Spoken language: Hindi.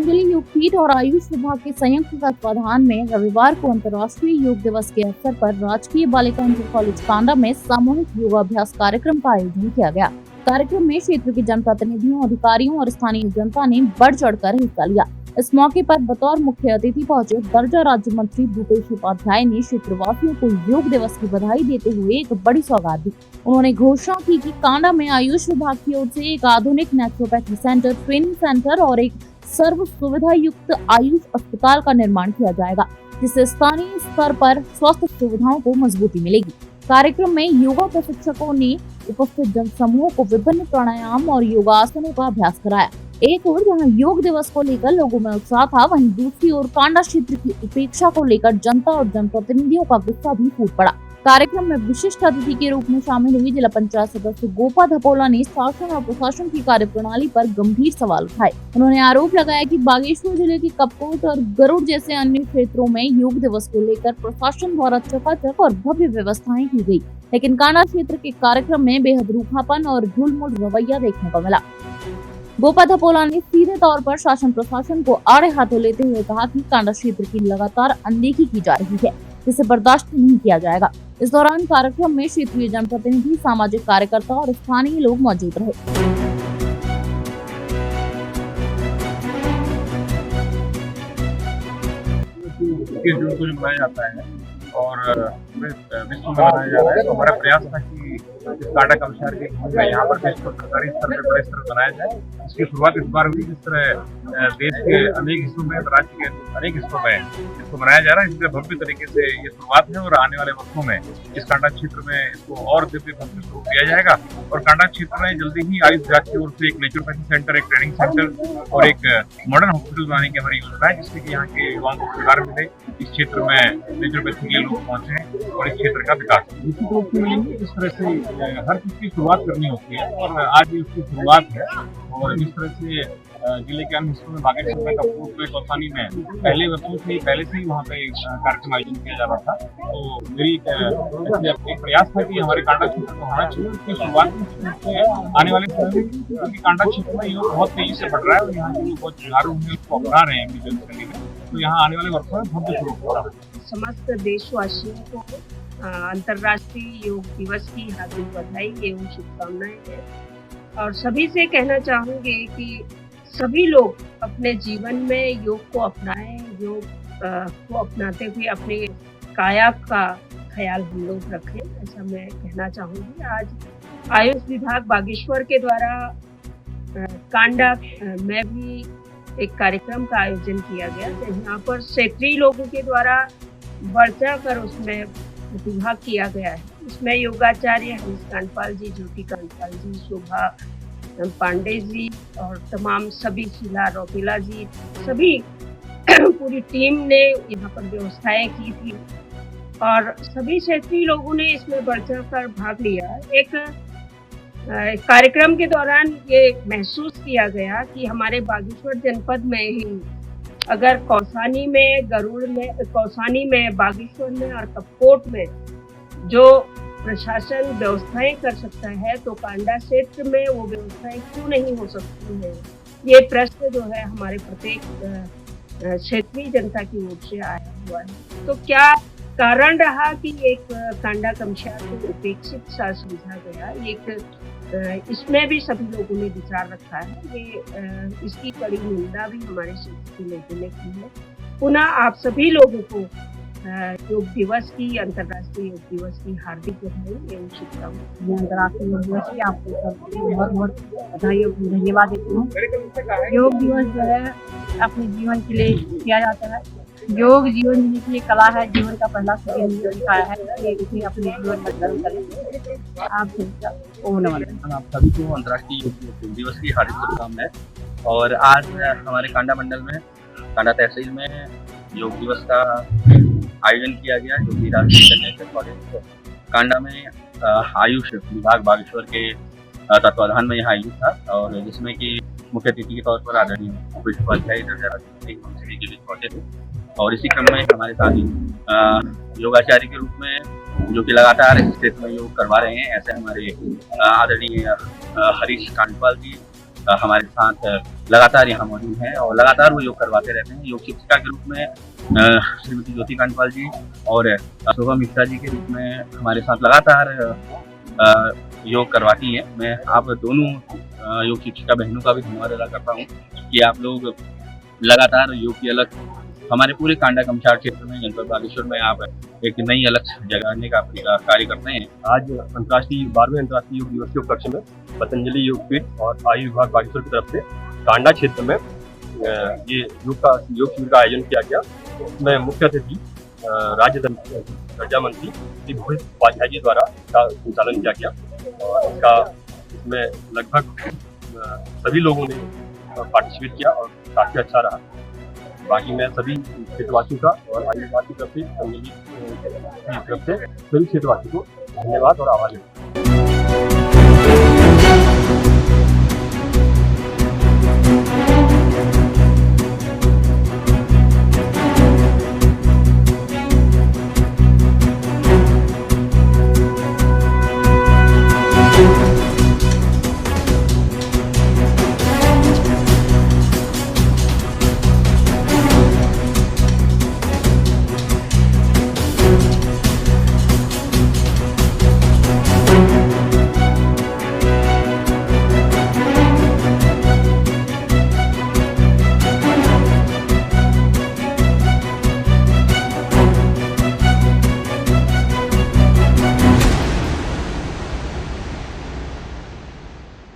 पतंजलि योगपीठ और आयुष विभाग के संयुक्त तत्वाधान में रविवार को अंतर्राष्ट्रीय योग दिवस के अवसर पर राजकीय बालिका इंटर कॉलेज कांडा में सामूहिक योगाभ्यास कार्यक्रम का आयोजन किया गया। कार्यक्रम में क्षेत्र के जनप्रतिनिधियों, अधिकारियों और स्थानीय जनता ने बढ़ चढ़कर हिस्सा लिया। इस मौके पर बतौर मुख्य अतिथि पहुंचे दर्जा राज्य मंत्री भूपेश उपाध्याय ने क्षेत्रवासियों को योग दिवस की बधाई देते हुए एक बड़ी सौगात दी। उन्होंने घोषणा की कि कांडा में आयुष विभाग की ओर से एक आधुनिक नेचुरोपैथी सेंटर, ट्रेनिंग सेंटर और एक सर्व सुविधा युक्त आयुष अस्पताल का निर्माण किया जाएगा, जिससे स्थानीय स्तर पर स्वास्थ्य सुविधाओं को मजबूती मिलेगी। कार्यक्रम में योगा प्रशिक्षकों ने उपस्थित जन समूह को विभिन्न प्राणायाम और योगासनों का अभ्यास कराया। एक ओर जहां योग दिवस को लेकर लोगों में उत्साह था, वहीं दूसरी ओर कांडा क्षेत्र की उपेक्षा को लेकर जनता और जनप्रतिनिधियों का गुस्सा भी फूट पड़ा। कार्यक्रम में विशिष्ट अतिथि के रूप में शामिल हुई जिला पंचायत सदस्य गोपा धपोला ने शासन और प्रशासन की कार्यप्रणाली पर गंभीर सवाल उठाए। उन्होंने आरोप लगाया कि बागेश्वर जिले के कपकोट और गरुड़ जैसे अन्य क्षेत्रों में योग दिवस को लेकर प्रशासन द्वारा चकाचक और भव्य व्यवस्थाएं की गई, लेकिन कांडा क्षेत्र के कार्यक्रम में बेहद रूखापन और ढुलमुल रवैया देखने को मिला। गोपा धपोला ने सीधे तौर पर शासन प्रशासन को आड़े हाथों लेते हुए कहा कि कांडा क्षेत्र की लगातार अनदेखी की जा रही है, जिसे बर्दाश्त नहीं किया जाएगा। इस दौरान कार्यक्रम में क्षेत्रीय जनप्रतिनिधि, सामाजिक कार्यकर्ता और स्थानीय लोग मौजूद रहे। मनाया जाता है और विश्व में मनाया जा रहा है, तो हमारा प्रयास था कि इस कांडा कमशहर के यहाँ पर इसको सरकारी स्तर पर बड़े स्तर पर मनाया जाए। इसकी शुरुआत इस बार हुई, जिस तरह देश के अनेक हिस्सों में, राज्य के अनेक हिस्सों में इसको मनाया जा रहा है। इसलिए भव्य तरीके से ये शुरुआत है और आने वाले वक्तों में इस कांडा क्षेत्र में इसको और दिव्य भव्य स्वरूप दिया जाएगा। और कांडा क्षेत्र में जल्दी ही आयुष विभाग की ओर से एक नेचुरोपैथी सेंटर, एक ट्रेनिंग सेंटर और एक मॉडर्न हॉस्पिटल बनाने की हमारी योजना है, जिससे कि यहाँ के युवाओं को रोजगार मिले, इस क्षेत्र में नेचुरोपैथी के लोग पहुंचे और इस क्षेत्र का विकास। इस तरह से हर चीज की शुरुआत करनी होती है और आज ये उसकी शुरुआत है। और जिस तरह से जिले के अन्य हिस्सों में, बागेश्वर में, कपकोट में, कौसानी में पहले वर्षों से पहले से ही वहाँ पे कार्यक्रम आयोजन किया जा रहा था। तो मेरी एक प्रयास था कि हमारे कांडा क्षेत्र को होना चाहिए। उसकी शुरुआत में आने वाले समय में, क्योंकि कांडा क्षेत्र में योग बहुत तेजी से बढ़ रहा है और यहाँ के लोग बहुत जुझारू हैं, उसको अपना रहे हैं अपनी जीवनशैली में, तो यहाँ आने वाले वर्षों में भव्य स्वरूप हो रहा है। समस्त देशवासियों को अंतर्राष्ट्रीय योग दिवस की हार्दिक बधाई एवं शुभकामनाएं हैं। और सभी से कहना चाहूंगी कि सभी लोग अपने जीवन में योग को अपनाएं, योग को अपनाते हुए अपने काया का ख्याल हम लोग रखें, ऐसा मैं कहना चाहूंगी। आज आयुष विभाग बागेश्वर के द्वारा कांडा में भी एक कार्यक्रम का आयोजन किया गया, यहाँ पर क्षेत्रीय लोगों के द्वारा बढ़ चढ़कर उसमें विभाग किया गया है। इसमें योगाचार्य हरीश कांडपाल जी, ज्योति कांडपाल जी, शोभा पांडे जी और तमाम सभी, शीला रौतेला जी, सभी पूरी टीम ने यहाँ पर व्यवस्थाएं की थी और सभी क्षेत्रीय लोगों ने इसमें बढ़ चढ़कर भाग लिया। एक कार्यक्रम के दौरान ये महसूस किया गया कि हमारे बागेश्वर जनपद में ही अगर कौसानी में, गरुड़ में, कौसानी में, बागेश्वर में और कपकोट में जो प्रशासन व्यवस्थाएं कर सकता है, तो कांडा क्षेत्र में वो व्यवस्थाएं क्यों नहीं हो सकती है? ये प्रश्न जो है हमारे प्रत्येक क्षेत्रीय जनता की ओर से आया हुआ है। तो क्या कारण रहा कि एक कांडा कमशहर को उपेक्षित सा समझा गया? एक इसमें भी सभी लोगों ने विचार रखा है। ये इसकी कड़ी निंदा भी हमारे क्षेत्र के लोगों ने की है। पुनः आप सभी लोगों को योग दिवस की, अंतर्राष्ट्रीय योग दिवस की हार्दिक बधाई एवं शुभकामनाएं। अंतर्राष्ट्रीय योग दिवस की आपको बहुत बहुत बधाई और धन्यवाद देती हूँ। योग दिवस जो है अपने जीवन के लिए किया जाता है। योग जीवन जीने की कला है, जीवन का पहला दिखाया है, इसे अपने जीवन में गर्व करें। आप सभी को अंतर्राष्ट्रीय योग दिवस की हार्दिक शुभकामनाएं। और आज हमारे कांडा मंडल में, कांडा तहसील में योग दिवस का आयोजन किया गया, जो कि राजकीय कन्या इंटर कॉलेज कांडा में आयुष विभाग बागेश्वर के तत्वाधान में यहाँ आयोजित था और जिसमें कि मुख्य अतिथि के तौर पर आदरणीय भूपेश उपाध्याय सभी के बीच पहुंचे थे। और इसी क्रम में हमारे साथ ही योगाचार्य के रूप में, जो कि लगातार इस क्षेत्र में योग करवा रहे हैं, ऐसे हमारे आदरणीय हरीश कांडपाल जी, हमारे साथ लगातार यहाँ मौजूद हैं और लगातार वो योग करवाते रहते हैं। योग शिक्षिका के रूप में श्रीमती ज्योति कांडपाल जी और शोभा मिश्रा जी के रूप में हमारे साथ लगातार योग करवाती हैं। मैं आप दोनों योग शिक्षिका बहनों का भी धन्यवाद अदा करता हूँ कि आप लोग लगातार योग की अलग हमारे पूरे कांडा कमसार क्षेत्र में जनपद बागेश्वर में आप एक नई अलग जगाने का कार्य करते हैं। आज 12वें अंतर्राष्ट्रीय योग दिवस के उपलक्ष्य में पतंजलि योगपीठ और आयुष विभाग बागेश्वर की तरफ से कांडा क्षेत्र में ये योग शिविर का आयोजन किया गया। इसमें मुख्य अतिथि राज्य दर्जा मंत्री श्री भूपेश उपाध्याय जी द्वारा इसका संचालन किया गया और इसमें लगभग सभी लोगों ने पार्टिसिपेट किया और काफ़ी अच्छा रहा। बाकी मैं सभी क्षेत्रवासियों का और आयुष विभाग की तरफ से सभी क्षेत्रवासियों को धन्यवाद और आभार देता हूँ।